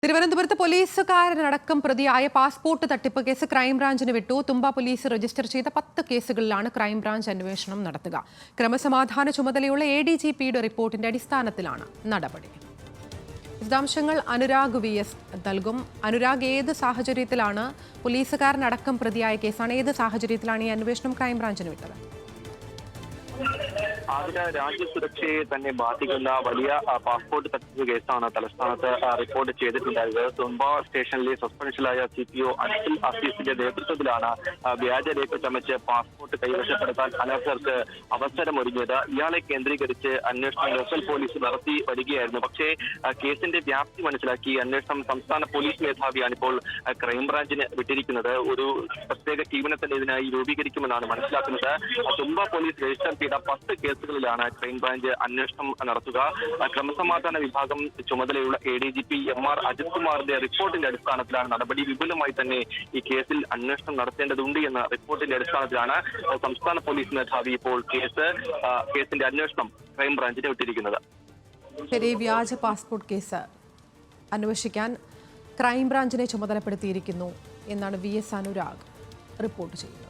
തിരുവനന്തപുരത്ത് പോലീസുകാരനടക്കം പ്രതിയായ പാസ്പോർട്ട് തട്ടിപ്പ് കേസ് ക്രൈംബ്രാഞ്ചിന് വിട്ടു. തുമ്പ പോലീസ് രജിസ്റ്റർ ചെയ്ത 10 കേസുകളിലാണ് ക്രൈംബ്രാഞ്ച് അന്വേഷണം നടത്തുക. ക്രമസമാധാന ചുമതലയുള്ള ADGPയുടെ റിപ്പോർട്ടിന്റെ അടിസ്ഥാനത്തിലാണ് നടപടി. വിശദാംശങ്ങൾ അനുരാഗ് VS നൽകും. അനുരാഗ്, ഏത് സാഹചര്യത്തിലാണ് പോലീസുകാരനടക്കം പ്രതിയായ കേസാണ്, ഏത് സാഹചര്യത്തിലാണ് ഈ അന്വേഷണം ക്രൈംബ്രാഞ്ചിന് വിട്ടത്? അതിന് രാജ്യസുരക്ഷയെ തന്നെ ബാധിക്കുന്ന വലിയ പാസ്പോർട്ട് തട്ടിപ്പ് കേസാണ് തലസ്ഥാനത്ത് റിപ്പോർട്ട് ചെയ്തിട്ടുണ്ടായത്. തുമ്പ സ്റ്റേഷനിലെ സസ്പെൻഷനിലായ CPO അൻസിൽ അസീസിന്റെ നേതൃത്വത്തിലാണ് വ്യാജരേഖ ചമച്ച് പാസ്പോർട്ട് കൈവശപ്പെടുത്താൻ അനർഹർക്ക് അവസരമൊരുങ്ങിയത്. ഇയാളെ കേന്ദ്രീകരിച്ച് അന്വേഷണം ലോക്കൽ പോലീസ് നടത്തി വരികയായിരുന്നു. പക്ഷേ കേസിന്റെ വ്യാപ്തി മനസ്സിലാക്കി അന്വേഷണം സംസ്ഥാന പോലീസ് മേധാവിയാണ് ഇപ്പോൾ ക്രൈംബ്രാഞ്ചിന് വിട്ടിരിക്കുന്നത്. ഒരു പ്രത്യേക ടീമിനെ തന്നെ ഇതിനായി രൂപീകരിക്കുമെന്നാണ് മനസ്സിലാക്കുന്നത്. തുമ്പ പോലീസ് രജിസ്റ്റർ ചെയ്ത 10 കേസുകളിലാണ് ക്രൈംബ്രാഞ്ച് അന്വേഷണം നടത്തുക. ക്രമസമാധാന വിഭാഗം ചുമതലയുള്ള ADGP MR അജിത് കുമാറിന്റെ റിപ്പോർട്ടിന്റെ അടിസ്ഥാനത്തിലാണ് നടപടി. വിപുലമായി തന്നെ ഈ കേസിൽ അന്വേഷണം നടത്തേണ്ടതുണ്ട് എന്ന റിപ്പോർട്ടിന്റെ അടിസ്ഥാനത്തിലാണ് സംസ്ഥാന പോലീസ് മേധാവി ഇപ്പോൾ കേസിന്റെ അന്വേഷണം ക്രൈംബ്രാഞ്ചിന് വിട്ടിരിക്കുന്നത്. ശരി, വ്യാജ പാസ്പോർട്ട് കേസ് അന്വേഷിക്കാൻ ക്രൈംബ്രാഞ്ചിനെ ചുമതലപ്പെടുത്തിയിരിക്കുന്നു എന്നാണ് VS അനുരാഗ് റിപ്പോർട്ട് ചെയ്യുന്നത്.